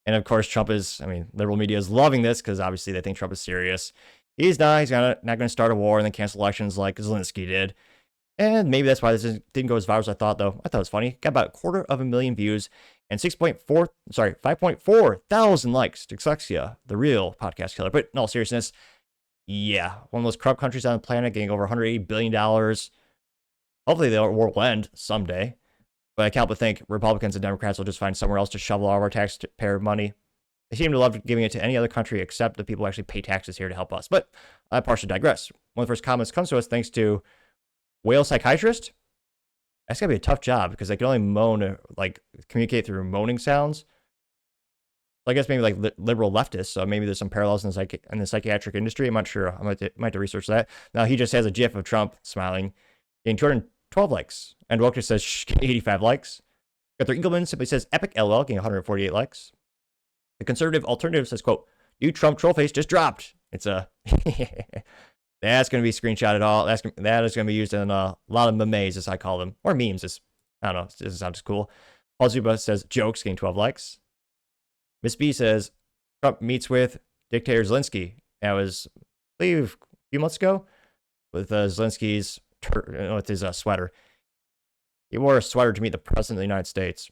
And of course, Trump is, liberal media is loving this because obviously they think Trump is serious. He's not going to start a war and then cancel elections like Zelensky did. And maybe that's why this didn't go as viral as I thought, though. I thought it was funny. Got about 250,000 views and 5.4 thousand likes. Dyslexia, the real podcast killer. But in all seriousness, yeah, one of those corrupt countries on the planet getting over $180 billion. Hopefully the war will end someday. But I can't but think Republicans and Democrats will just find somewhere else to shovel all of our taxpayer money. They seem to love giving it to any other country except the people who actually pay taxes here to help us. But I partially digress. One of the first comments comes to us thanks to whale psychiatrist. That's gotta be a tough job because they can only moan, like communicate through moaning sounds. So I guess maybe like liberal leftists. So maybe there's some parallels in the psychiatric industry. I'm not sure. I might have to research that. Now he just has a GIF of Trump smiling, getting 212 likes, and Woke just says 85 likes. Gunther Engelman simply says epic LL, getting 148 likes. The conservative alternative says, quote, new Trump troll face just dropped. It's a that's going to be screenshotted all. That is going to be used in a lot of memes, as I call them, or memes. I don't know. It doesn't sound as cool. Paul Zuba says jokes, getting 12 likes. Miss B says Trump meets with dictator Zelensky. That was, I believe, a few months ago with Zelensky's with his sweater. He wore a sweater to meet the president of the United States.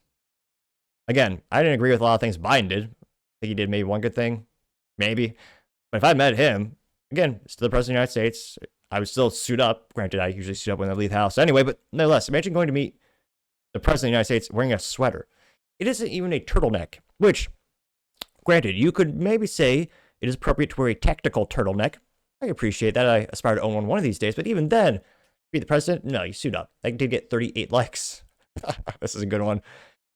Again, I didn't agree with a lot of things Biden did. I think he did maybe one good thing, maybe. But if I met him, again, still the president of the United States, I would still suit up. Granted, I usually suit up when I leave the house anyway, but nonetheless, imagine going to meet the president of the United States wearing a sweater. It isn't even a turtleneck, which, granted, you could maybe say it is appropriate to wear a tactical turtleneck. I appreciate that. I aspire to own one of these days, but even then, be the president, no, you suit up. I did get 38 likes. This is a good one.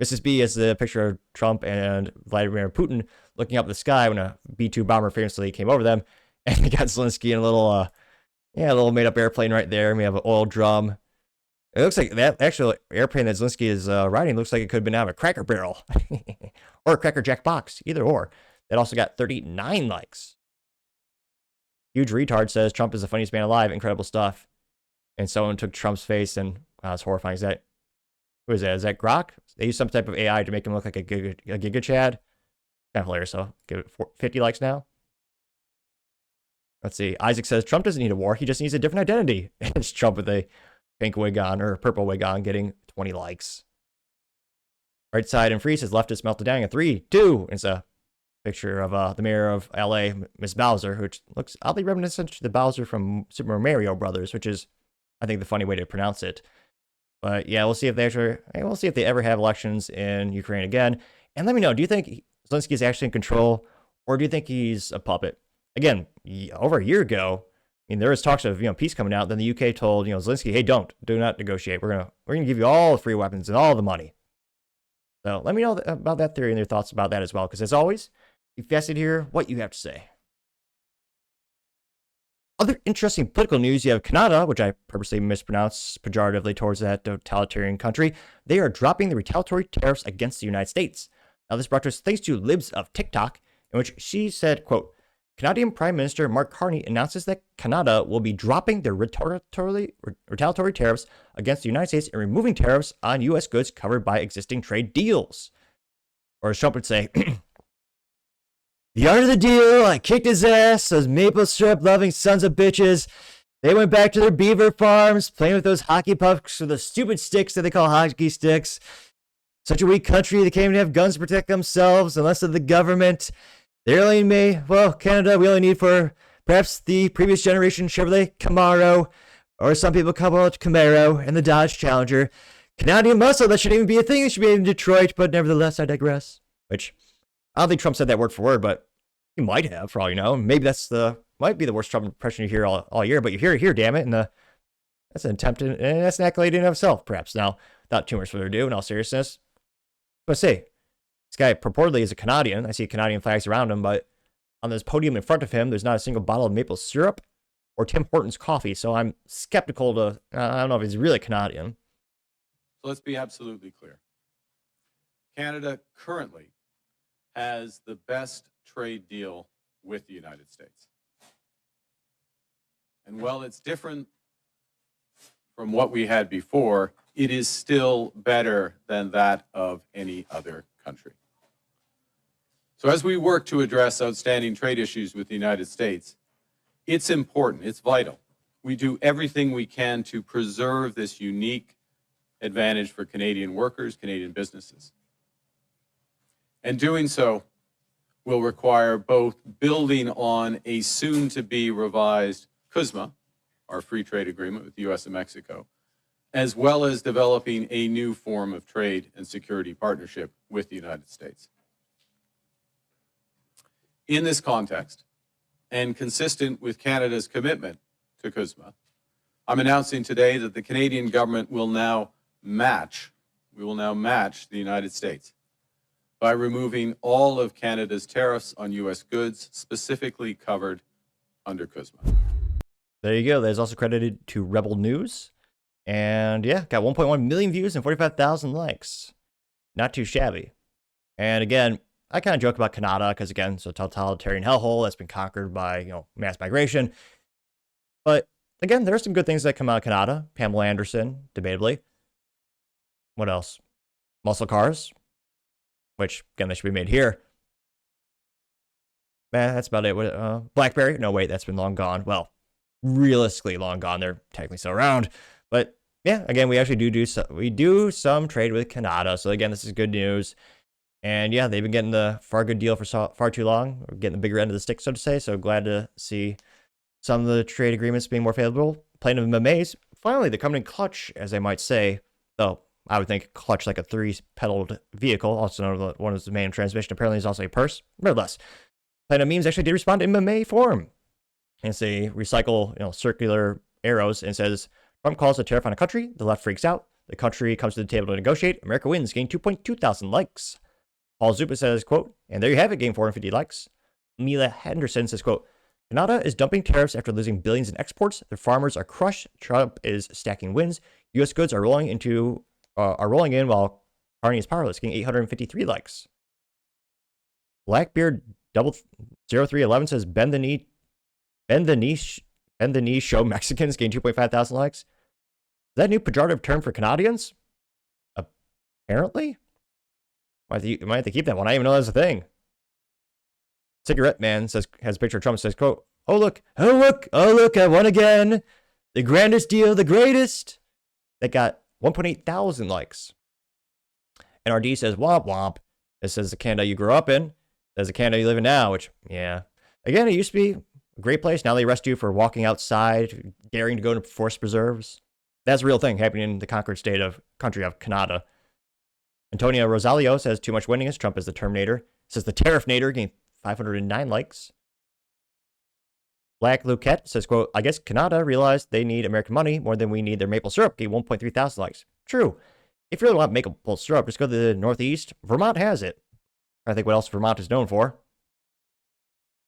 Mrs. B has the picture of Trump and Vladimir Putin looking up at the sky when a B-2 bomber famously came over them. And we got Zelensky in a little made-up airplane right there. And we have an oil drum. It looks like that actual airplane that Zelensky is riding looks like it could have been out of a Cracker Barrel or a Cracker Jack box, either or. That also got 39 likes. Huge Retard says Trump is the funniest man alive. Incredible stuff. And someone took Trump's face and wow, it's horrifying. Who is that? Is that Grok? They use some type of AI to make him look like a Giga Chad. Kind of hilarious. So give it 50 likes now. Let's see. Isaac says Trump doesn't need a war. He just needs a different identity. It's Trump with a pink wig on or purple wig on getting 20 likes. Right side and free says leftist melted down in 3, 2. It's a picture of the mayor of LA, Miss Bowser, which looks oddly reminiscent to the Bowser from Super Mario Brothers, which is, I think, the funny way to pronounce it. But yeah, we'll see if they ever have elections in Ukraine again. And let me know, do you think Zelensky is actually in control, or do you think he's a puppet? Again, over a year ago, I mean, there was talks of peace coming out. Then the UK told Zelensky, hey, do not negotiate. We're gonna give you all the free weapons and all the money. So let me know about that theory and your thoughts about that as well. Because as always, be fascinated to hear what you have to say. Other interesting political news, you have Canada, which I purposely mispronounced pejoratively towards that totalitarian country. They are dropping the retaliatory tariffs against the United States. Now, this brought to us thanks to Libs of TikTok, in which she said, quote, Canadian Prime Minister Mark Carney announces that Canada will be dropping their retaliatory tariffs against the United States and removing tariffs on U.S. goods covered by existing trade deals. Or as Trump would say, the art of the deal, I kicked his ass, those maple syrup loving sons of bitches. They went back to their beaver farms, playing with those hockey pucks or the stupid sticks that they call hockey sticks. Such a weak country, they can't even have guns to protect themselves unless of the government. They only Canada, we only need for perhaps the previous generation Chevrolet Camaro, or some people call it Camaro, and the Dodge Challenger. Canadian muscle, that shouldn't even be a thing. It should be in Detroit, but nevertheless, I digress. Which, I don't think Trump said that word for word, but he might have, for all you know. Maybe might be the worst Trump impression you hear all year, but you hear it here, damn it. And that's an attempt, and that's an accolade in and of itself, perhaps. Now, without too much further ado, in all seriousness, but say, this guy purportedly is a Canadian. I see Canadian flags around him, but on this podium in front of him, there's not a single bottle of maple syrup or Tim Hortons coffee. So I'm skeptical I don't know if he's really Canadian. So let's be absolutely clear. Canada currently has the best trade deal with the United States. And while it's different from what we had before, it is still better than that of any other country. So as we work to address outstanding trade issues with the United States, It's important. It's vital. We do everything we can to preserve this unique advantage for Canadian workers, Canadian businesses. And doing so will require both building on a soon-to-be revised CUSMA, our free trade agreement with the U.S. and Mexico, as well as developing a new form of trade and security partnership with the United States. In this context, and consistent with Canada's commitment to CUSMA, I'm announcing today that the Canadian government will now match the United States by removing all of Canada's tariffs on U.S. goods specifically covered under CUSMA. There you go. That is also credited to Rebel News. And yeah, got 1.1 million views and 45,000 likes. Not too shabby. And again, I kind of joke about Canada because, again, it's a totalitarian hellhole that's been conquered by, mass migration. But again, there are some good things that come out of Canada. Pamela Anderson, debatably. What else? Muscle cars, which, again, they should be made here. That's about it. BlackBerry? No, wait, that's been long gone. Well, realistically long gone. They're technically still around. But yeah, again, we actually do some trade with Canada. So again, this is good news. And yeah, they've been getting the far good deal for far too long. We're getting the bigger end of the stick, so to say. So glad to see some of the trade agreements being more favorable. Playing of MMA, finally, they're coming in clutch, as they might say. Though I would think clutch like a 3-pedaled vehicle, also known as one of the main transmission. Apparently, is also a purse. Nevertheless, Planet Memes actually did respond in MMA form. And it's a recycle, circular arrows, and it says, Trump calls a tariff on a country. The left freaks out. The country comes to the table to negotiate. America wins, getting 2.2 thousand likes. Paul Zupa says, quote, and there you have it, getting 450 likes. Mila Henderson says, quote, Canada is dumping tariffs after losing billions in exports. The farmers are crushed. Trump is stacking wins. U.S. goods are rolling in while Carney is powerless, getting 853 likes. Blackbeard 0311 says, bend the knee, show Mexicans, getting 2.5 thousand likes. Is that a new pejorative term for Canadians? Apparently. Might have to keep that one. I didn't even know that's a thing. Cigarette Man has a picture of Trump, says, quote, oh look, I won again. The grandest deal, the greatest. That got 1.8 thousand likes. And RD says, womp womp. It says the Canada you grew up in. Says the Canada you live in now, which, yeah. Again, it used to be a great place. Now they arrest you for walking outside, daring to go into forest preserves. That's a real thing happening in the conquered country of Canada. Antonio Rosalio says, too much winniness. Trump is the Terminator. Says the Tariff Nader, getting 509 likes. Black Luquette says, quote, I guess Canada realized they need American money more than we need their maple syrup. Getting 1.3 thousand likes. True. If you really want maple syrup, just go to the Northeast. Vermont has it. I think what else Vermont is known for.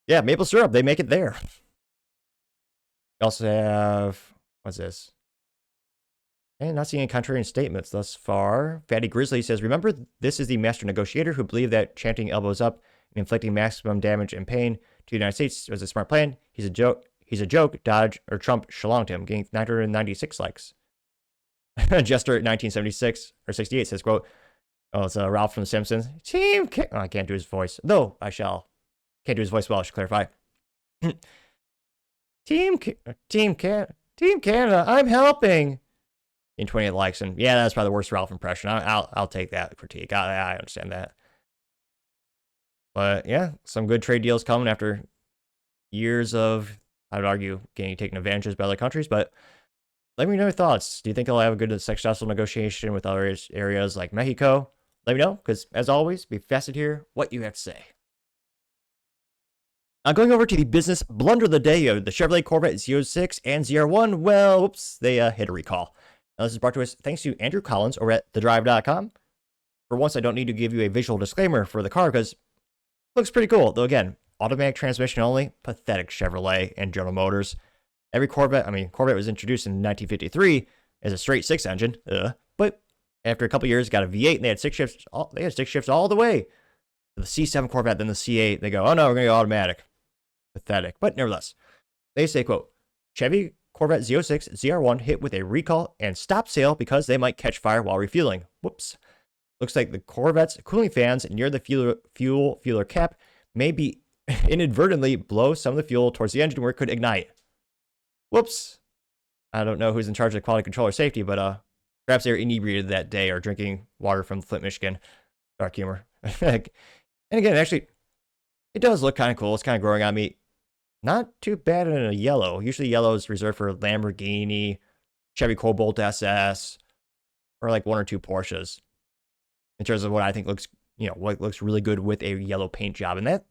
Yeah, maple syrup. They make it there. We also have, what's this? And not seeing any contrarian statements thus far. Fatty Grizzly says, remember, this is the master negotiator who believed that chanting elbows up and inflicting maximum damage and pain to the United States was a smart plan. He's a joke. Dodge or Trump shalonged him, getting 996 likes. Jester 1976 or 68 says, quote, oh, it's Ralph from The Simpsons. I can't do his voice. Though I shall. Can't do his voice well, I should clarify. Team Canada, I'm helping. In 28 likes, and yeah, that's probably the worst Ralph impression. I'll take that critique. I understand that. But yeah, some good trade deals coming after years of, I would argue, getting taken advantage by other countries. But let me know your thoughts. Do you think they'll have a good, successful negotiation with other areas like Mexico? Let me know, because as always, be fascinated to hear what you have to say. Now going over to the business blunder of the day of the Chevrolet Corvette Z06 and ZR1. Well, whoops, they hit a recall. Now, this is brought to us thanks to Andrew Collins over at thedrive.com. For once, I don't need to give you a visual disclaimer for the car because it looks pretty cool. Though again, automatic transmission only, pathetic Chevrolet and General Motors. Corvette was introduced in 1953 as a straight 6 engine, but after a couple years, got a V8 and they had stick shifts all the way. The C7 Corvette, then the C8, they go, oh no, we're going to go automatic. Pathetic, but nevertheless, they say, quote, Chevy Corvette Z06 ZR1 hit with a recall and stop sale because they might catch fire while refueling. Whoops. Looks like the Corvette's cooling fans near the fueler cap may be inadvertently blow some of the fuel towards the engine where it could ignite. Whoops. I don't know who's in charge of quality control or safety, but perhaps they were inebriated that day or drinking water from Flint, Michigan. Dark humor. And again, actually, it does look kind of cool. It's kind of growing on me. Not too bad in a yellow. Usually yellow is reserved for Lamborghini, Chevy Cobalt SS, or like one or two Porsches. In terms of what I think looks, what looks really good with a yellow paint job. And that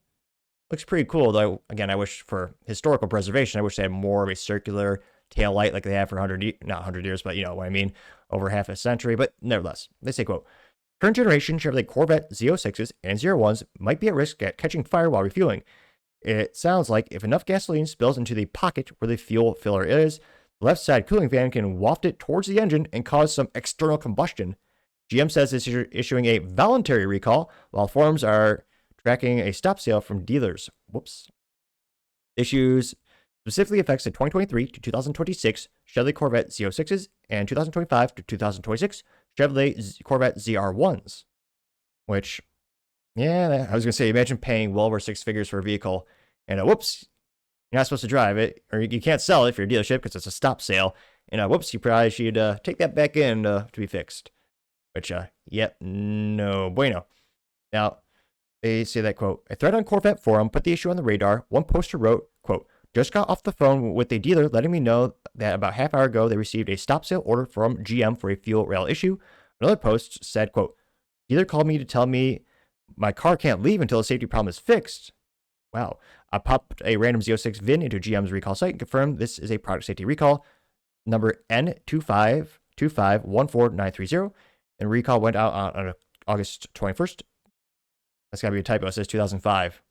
looks pretty cool. Though, again, I wish for historical preservation, I wish they had more of a circular tail light like they have for not 100 years, but you know what I mean, over half a century. But nevertheless, they say, quote, current generation Chevrolet Corvette Z06s and Z01s might be at risk at catching fire while refueling. It sounds like if enough gasoline spills into the pocket where the fuel filler is, the left side cooling fan can waft it towards the engine and cause some external combustion. GM says it's issuing a voluntary recall, while forums are tracking a stop sale from dealers. Whoops. Issues specifically affects the 2023 to 2026 Chevrolet Corvette Z06s and 2025 to 2026 Chevrolet Corvette ZR1s. Which, yeah, I was going to say, imagine paying well over six figures for a vehicle, and whoops, you're not supposed to drive it, or you can't sell it for your dealership because it's a stop sale, and whoops, you probably should take that back in to be fixed. Which, yep, no bueno. Now, they say that, quote, a thread on Corvette forum put the issue on the radar. One poster wrote, quote, just got off the phone with a dealer letting me know that about half hour ago they received a stop sale order from GM for a fuel rail issue. Another post said, quote, dealer called me to tell me my car can't leave until the safety problem is fixed. Wow. I popped a random Z06 VIN into GM's recall site and confirmed this is a product safety recall, number N252514930. And recall went out on August 21st. That's got to be a typo. It says 2005.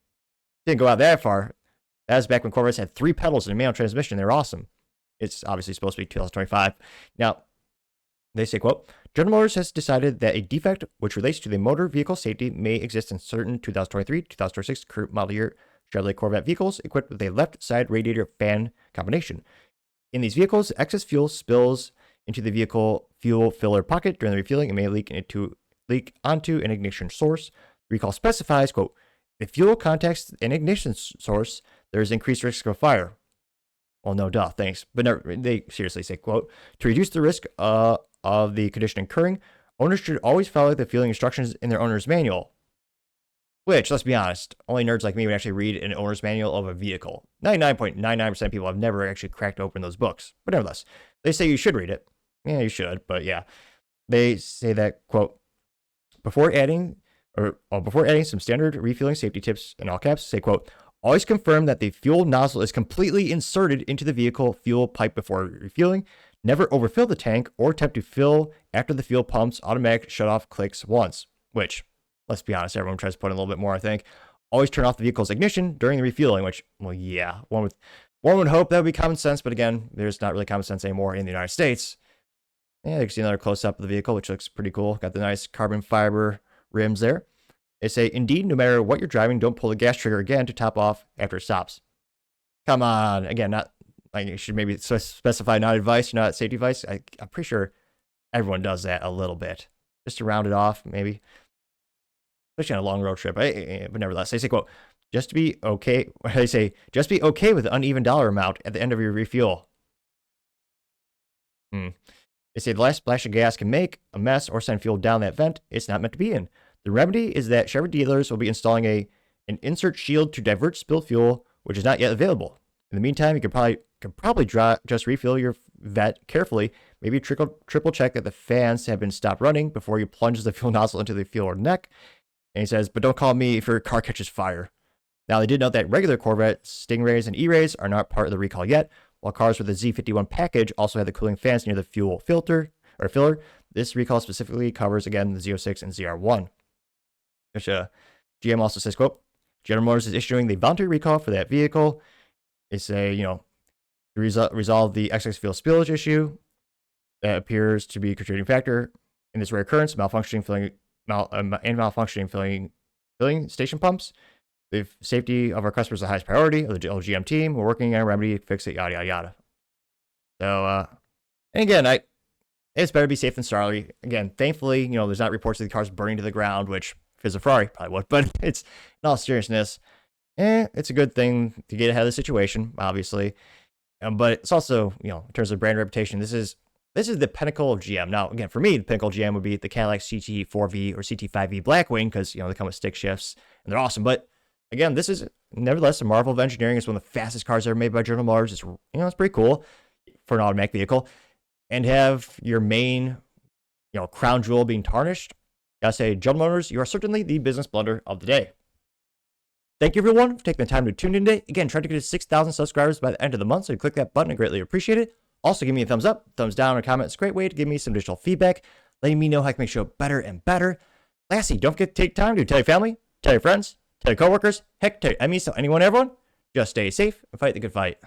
Didn't go out that far. That was back when Corvettes had 3 pedals and a manual transmission. They were awesome. It's obviously supposed to be 2025. Now, they say, quote, General Motors has decided that a defect which relates to the motor vehicle safety may exist in certain 2023-2026 current model year Chevrolet Corvette vehicles equipped with a left side radiator fan combination. In these vehicles, excess fuel spills into the vehicle fuel filler pocket during the refueling and may leak onto an ignition source. The recall specifies, quote, if fuel contacts an ignition source, there is increased risk of fire. Well, no duh, thanks. But no, they seriously say, quote, to reduce the risk of the condition occurring, owners should always follow the fueling instructions in their owner's manual. Which, let's be honest, only nerds like me would actually read an owner's manual of a vehicle. 99.99% of people have never actually cracked open those books. But nevertheless, they say you should read it. Yeah, you should, but yeah. They say that, quote, before adding some standard refueling safety tips in all caps, say, quote, always confirm that the fuel nozzle is completely inserted into the vehicle fuel pipe before refueling. Never overfill the tank or attempt to fill after the fuel pump's automatic shutoff clicks once. Which, let's be honest, everyone tries to put in a little bit more, I think. Always turn off the vehicle's ignition during the refueling, which, well, yeah, one would hope that would be common sense, but again, there's not really common sense anymore in the United States. Yeah, you can see another close-up of the vehicle, which looks pretty cool. Got the nice carbon fiber rims there. They say, indeed, no matter what you're driving, don't pull the gas trigger again to top off after it stops. Come on. Again, not like you should maybe specify not advice, not safety advice. I'm pretty sure everyone does that a little bit. Just to round it off, maybe. Especially on a long road trip. But nevertheless, they say, quote, just be okay. They say, just be okay with the uneven dollar amount at the end of your refuel. They say the last splash of gas can make a mess or send fuel down that vent it's not meant to be in. The remedy is that Chevy dealers will be installing an insert shield to divert spilled fuel, which is not yet available. In the meantime, you could probably just refill your vet carefully. Maybe triple check that the fans have been stopped running before you plunge the fuel nozzle into the fuel or neck. And he says, but don't call me if your car catches fire. Now, they did note that regular Corvette Stingrays and E-Rays are not part of the recall yet, while cars with the Z51 package also had the cooling fans near the fuel filter or filler. This recall specifically covers, again, the Z06 and ZR1. Which GM also says, quote, General Motors is issuing the voluntary recall for that vehicle. They say, to resolve the excess fuel spillage issue that appears to be a contributing factor in this rare occurrence, malfunctioning filling station pumps. The safety of our customers is the highest priority of the GM team. We're working on a remedy to fix it, yada, yada, yada. So, and again, it's better to be safe than sorry. Again, thankfully, there's not reports of the cars burning to the ground, which if it's a Ferrari, probably would. But it's, in all seriousness, it's a good thing to get ahead of the situation, obviously. But it's also, in terms of brand reputation, this is the pinnacle of GM. Now, again, for me, the pinnacle of GM would be the Cadillac CT4V or CT5V Blackwing because, they come with stick shifts and they're awesome. But again, this is nevertheless a marvel of engineering. It's one of the fastest cars ever made by General Motors. It's, it's pretty cool for an automatic vehicle. And have your main, crown jewel being tarnished. Gotta say, General Motors, you are certainly the business blunder of the day. Thank you, everyone, for taking the time to tune in today. Again, try to get to 6,000 subscribers by the end of the month, so you click that button. I greatly appreciate it. Also, give me a thumbs up, thumbs down, or comment. It's a great way to give me some additional feedback, letting me know how I can make the show better and better. Lastly, don't forget to take time to tell your family, tell your friends, tell your coworkers, heck, tell your enemies, tell anyone, everyone. Just stay safe and fight the good fight.